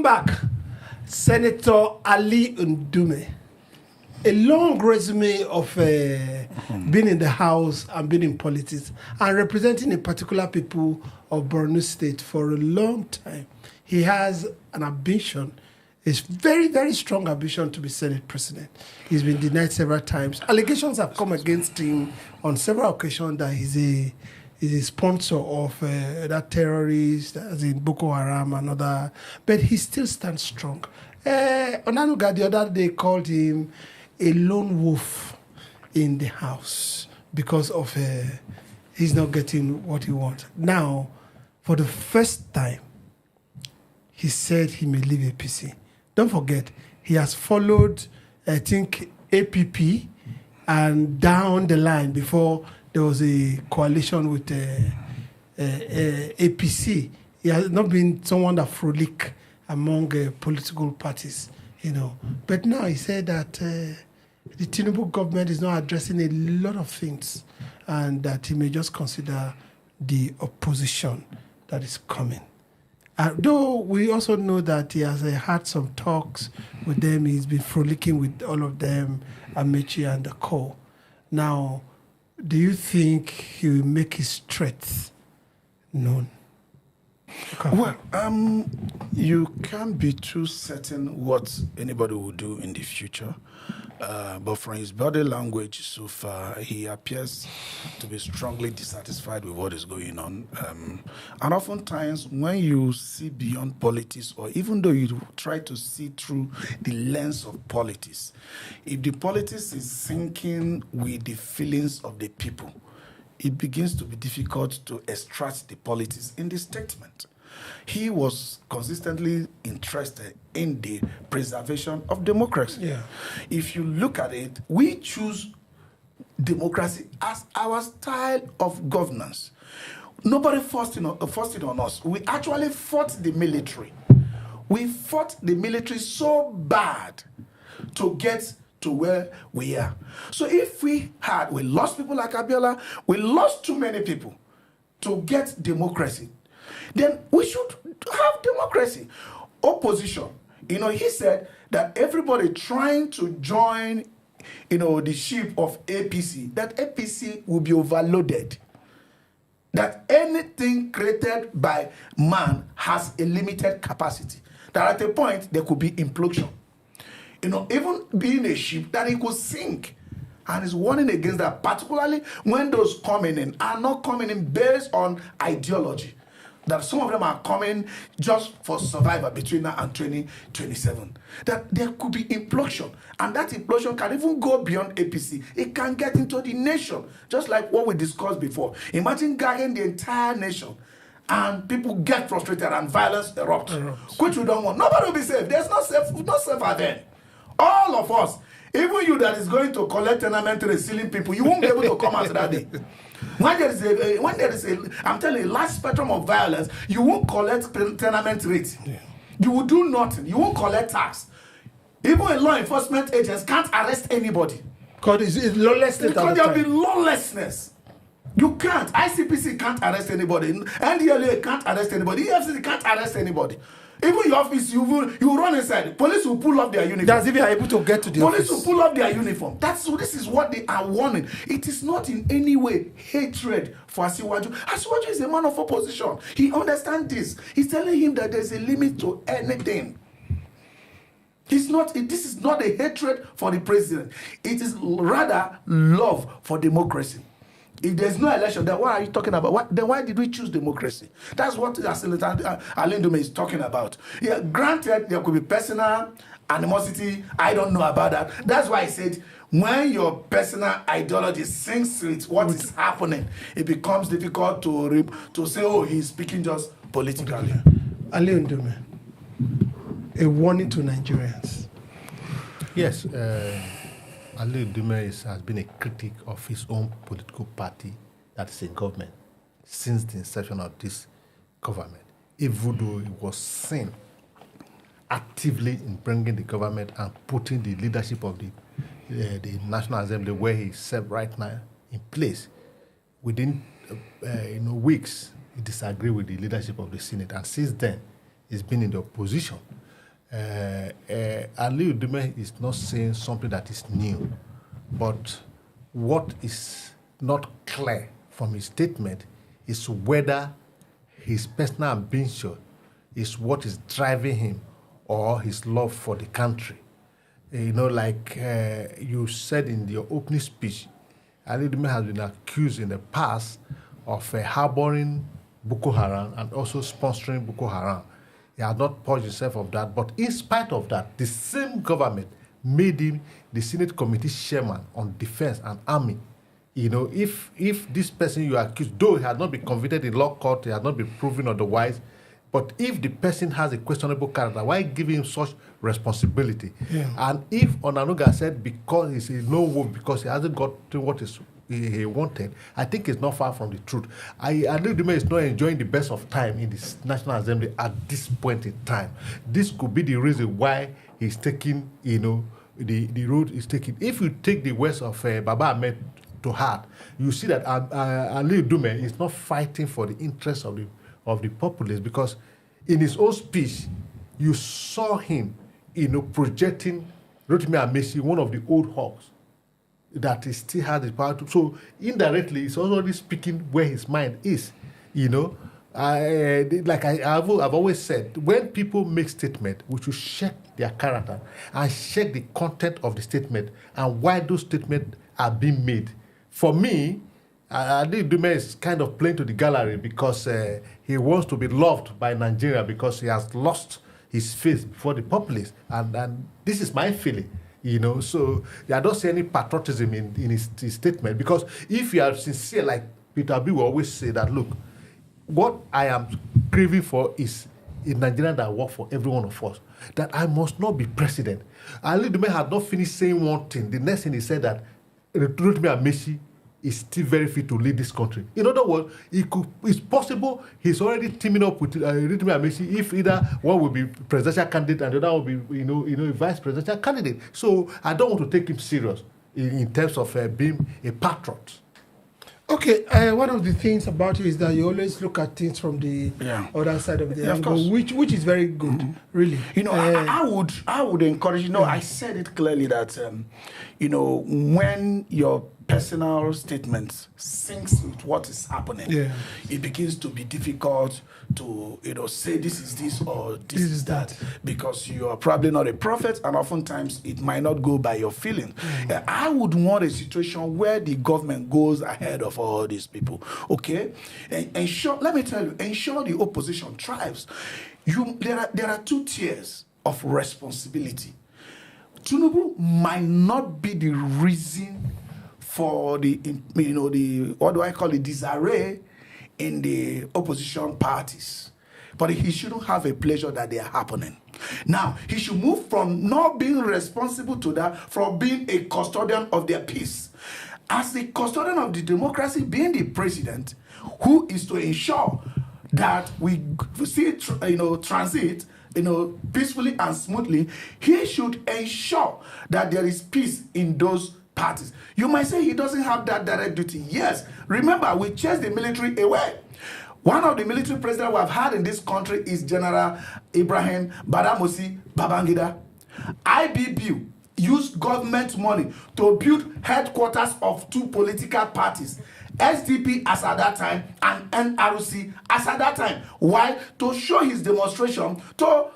back. Senator Ali Ndume. A long resume of being in the House and being in politics and representing a particular people of Borno State for a long time. He has an ambition, a very, very strong ambition to be Senate President. He's been denied several times. Allegations have come against him on several occasions that he's a sponsor of that terrorist, as in Boko Haram and other, but he still stands strong. Onanuga the other day called him a lone wolf in the House because of he's not getting what he wants. Now, for the first time, he said he may leave APC. Don't forget, he has followed, I think, APP and down the line before there was a coalition with APC. He has not been someone that frolic among political parties, you know. But now he said that the Tinubu government is not addressing a lot of things and that he may just consider the opposition that is coming. Though we also know that he has had some talks with them, he's been frolicking with all of them, Amechi and the co. Now, do you think he will make his threats known? Well, you can't be too certain what anybody will do in the future. But from his body language so far, he appears to be strongly dissatisfied with what is going on. And oftentimes, when you see beyond politics, or even though you try to see through the lens of politics, if the politics is syncing with the feelings of the people, it begins to be difficult to extract the politics in the statement. He was consistently interested in the preservation of democracy. Yeah. If you look at it, we choose democracy as our style of governance. Nobody forced it on us. We actually fought the military. We fought the military so bad to get to where we are. So if we lost people like Abiola, we lost too many people to get democracy, then we should have democracy. Opposition, he said that everybody trying to join, the ship of APC, that APC will be overloaded. That anything created by man has a limited capacity. That at a point, there could be implosion. Even being a ship, that it could sink. And is warning against that, particularly when those coming in are not coming in based on ideology. That some of them are coming just for survival between now and 2027. That there could be implosion. And that implosion can even go beyond APC. It can get into the nation, just like what we discussed before. Imagine gagging the entire nation. And people get frustrated and violence erupts, which we don't want. Nobody will be safe. There's no safer then. All of us, even you that is going to collect tenement rate, stealing people, you won't be able to come out that day. When there is a, I'm telling you, large spectrum of violence, you won't collect tenement rate. Yeah. You will do nothing. You won't collect tax. Even law enforcement agents can't arrest anybody. Because it's lawlessness. Because there will be lawlessness. You can't. ICPC can't arrest anybody. NDLA can't arrest anybody. EFCC can't arrest anybody. Even your office, you run inside. Police will pull off their uniform. That's if you are able to get to the Police office. will pull off their uniform. This is what they are warning. It is not in any way hatred for Asiwaju. Asiwaju is a man of opposition. He understands this. He's telling him that there's a limit to anything. This is not a hatred for the president. It is rather love for democracy. If there's no election, then what are you talking about? Then why did we choose democracy? That's what Ali Ndume is talking about. Yeah, granted, there could be personal animosity. I don't know about that. That's why I said, when your personal ideology sinks with what is happening, it becomes difficult to say, oh, he's speaking just politically. Ali Ndume, a warning to Nigerians. Yes, Ali Ndume has been a critic of his own political party, that is a government, since the inception of this government, even though it was seen actively in bringing the government and putting the leadership of the National Assembly, where he served right now, in place. Within weeks, he disagreed with the leadership of the Senate, and since then, he's been in the opposition. Ali Ndume is not saying something that is new, but what is not clear from his statement is whether his personal ambition is what is driving him or his love for the country. You know, like you said in your opening speech, Ali Ndume has been accused in the past of harboring Boko Haram and also sponsoring Boko Haram. He has not purged himself of that, but in spite of that, the same government made him the Senate Committee Chairman on Defense and Army. You know, if this person you accused, though he has not been convicted in law court, he has not been proven otherwise, but if the person has a questionable character, why give him such responsibility? Yeah. And if Onanuga said because he's no woman, because he hasn't got to what he wanted, I think it's not far from the truth. Ali Ndume is not enjoying the best of time in the National Assembly at this point in time. This could be the reason why he's taking, you know, the road he's taking. If you take the words of Baba Ahmed to heart, you see that Ali Ndume is not fighting for the interests of the populace, because in his own speech, you saw him, you know, projecting Rotimi Amaechi, one of the old hawks, that he still has the power to. So indirectly, he's already speaking where his mind is. You know, I've always said, when people make statements, we should check their character and check the content of the statement and why those statements are being made. For me, Ali Ndume is kind of playing to the gallery because he wants to be loved by Nigeria because he has lost his face before the populace, and this is my feeling. You know, so I don't see any patriotism in his statement, because if you are sincere, like Peter Obi will always say that, look, what I am craving for is a Nigerian that works for every one of us, that I must not be president. Ali Ndume had not finished saying one thing. The next thing he said that Rotimi Amaechi is still very fit to lead this country. In other words, it's possible he's already teaming up with Rotimi Amaechi if either one will be presidential candidate and the other will be, you know, a vice presidential candidate. So I don't want to take him serious in terms of being a patriot. Okay, one of the things about you is that you always look at things from the other side of the angle, which is very good, really. You know, I would encourage, you know, I said it clearly that, you know, when your personal statement syncs with what is happening, it begins to be difficult to, you know, say this is this or this is that, because you are probably not a prophet, and oftentimes it might not go by your feeling. I would want a situation where the government goes ahead of all these people, okay? And ensure, let me tell you, ensure the opposition thrives. There are two tiers of responsibility. Tinubu might not be the reason for the, you know, the, what do I call it, disarray in the opposition parties. But he shouldn't have a pleasure that they are happening. Now, he should move from not being responsible to that, from being a custodian of their peace. As the custodian of the democracy, being the president, who is to ensure that we see it, you know, transit, you know, peacefully and smoothly, he should ensure that there is peace in those parties. You might say he doesn't have that direct duty. Yes. Remember, we chased the military away. One of the military presidents we have had in this country is General Ibrahim Badamasi Babangida. IBB used government money to build headquarters of two political parties, SDP as at that time and NRC as at that time. Why? To show his demonstration to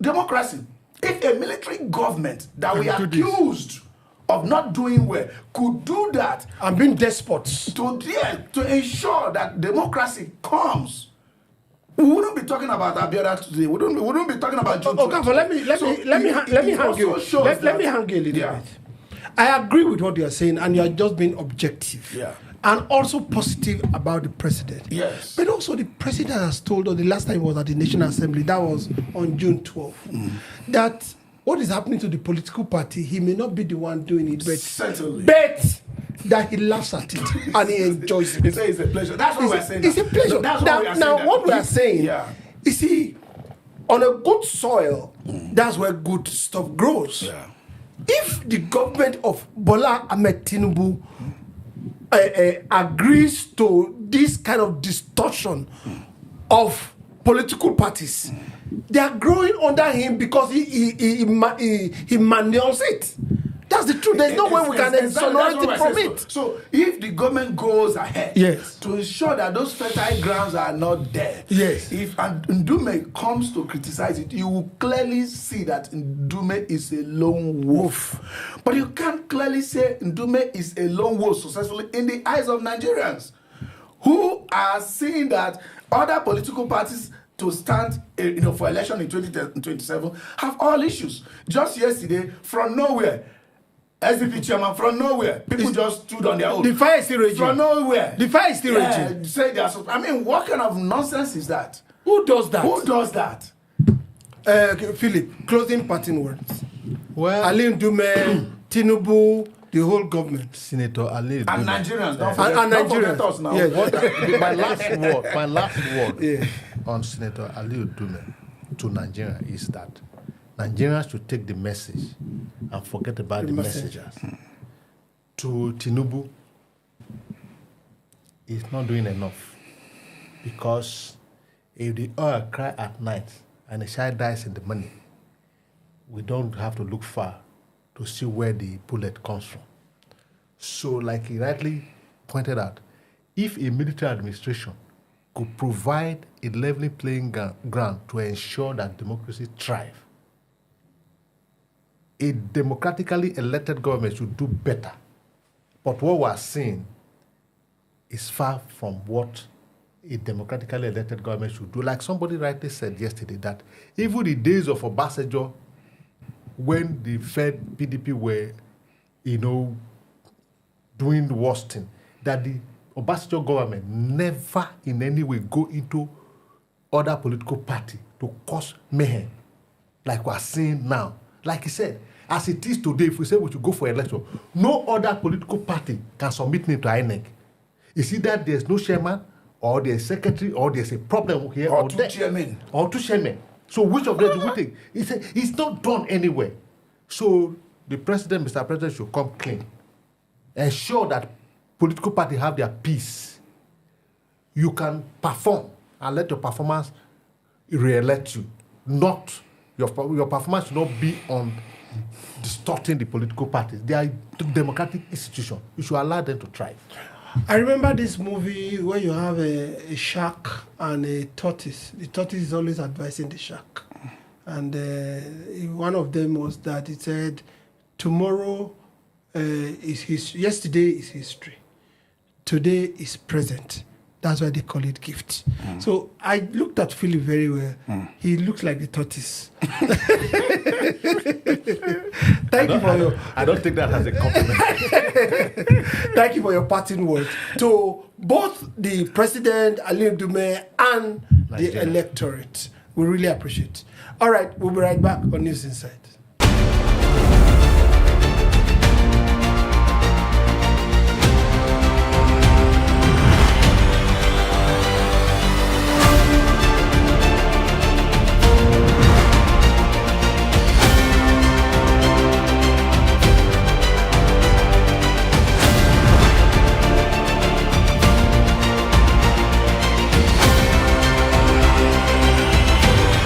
democracy. If a military government that we accused of not doing well could do that and being despots to ensure that democracy comes, we wouldn't be talking about Abiodun today. We wouldn't be talking about June. Okay, but let me hang you. Let me hang you a little bit. I agree with what you are saying, and you are just being objective. Yeah. And also positive about the president. Yes. But also the president has told us the last time he was at the National Assembly, that was on June 12th, that what is happening to the political party, he may not be the one doing it, but certainly. Bet that he laughs at it and he enjoys it. It's a pleasure. That's what we're saying. It's a pleasure. Now, what we are saying, you see, on a good soil, that's where good stuff grows. Yeah. If the government of Bola Ahmed Tinubu agrees to this kind of distortion of political parties, They are growing under him because he manures it. That's the truth. There's no way we can exonerate it from it. So if the government goes ahead to ensure that those fertile grounds are not there, if Ndume comes to criticize it, you will clearly see that Ndume is a lone wolf. But you can't clearly say Ndume is a lone wolf successfully in the eyes of Nigerians who are seeing that other political parties to stand for election in 2027 have all issues. Just yesterday, from nowhere, SDP chairman from nowhere, people just stood on their own. The fire is still raging. From nowhere. The fire is still raging. Say they are I mean, what kind of nonsense is that? Who does that? Who does that? Philip, closing parting words. Well, Ali Ndume, Tinubu, the whole government. Senator Ali Ndume. And Nigerians, don't forget us now. Yes. My last word on Senator Ali Ndume to Nigeria is that Nigerians should take the message and forget about the messengers. To Tinubu, he's not doing enough, because if the oil cry at night and the child dies in the morning, we don't have to look far to see where the bullet comes from. So, like he rightly pointed out, if a military administration could provide a level playing ground to ensure that democracy thrives, a democratically elected government should do better. But what we're seeing is far from what a democratically elected government should do. Like somebody rightly said yesterday, that even the days of Obasanjo, when the Fed PDP were, doing the worst thing, that the Obasanjo government never in any way go into other political party to cause mayhem, like we're seeing now. Like he said, as it is today, if we say we should go for election, no other political party can submit name to INEC. It's either there's no chairman, or there's secretary, or there's a problem here, or two chairmen. Or two chairmen. So which of them do we take? It's not done anywhere. So the president, Mr. President, should come clean. Ensure that political parties have their peace. You can perform and let your performance re-elect you. Not your performance should not be on distorting the political parties. They are democratic institutions. You should allow them to thrive. I remember this movie where you have a shark and a tortoise. The tortoise is always advising the shark. And one of them was that it said, tomorrow yesterday is history. Today is present. That's why they call it gift. So I looked at Philip very well. He looks like the tortoise. Thank you for your... I don't take that as a compliment. Thank you for your parting words to both the president, Ali Ndume, and the electorate. We really appreciate it. All right, we'll be right back on News Insight.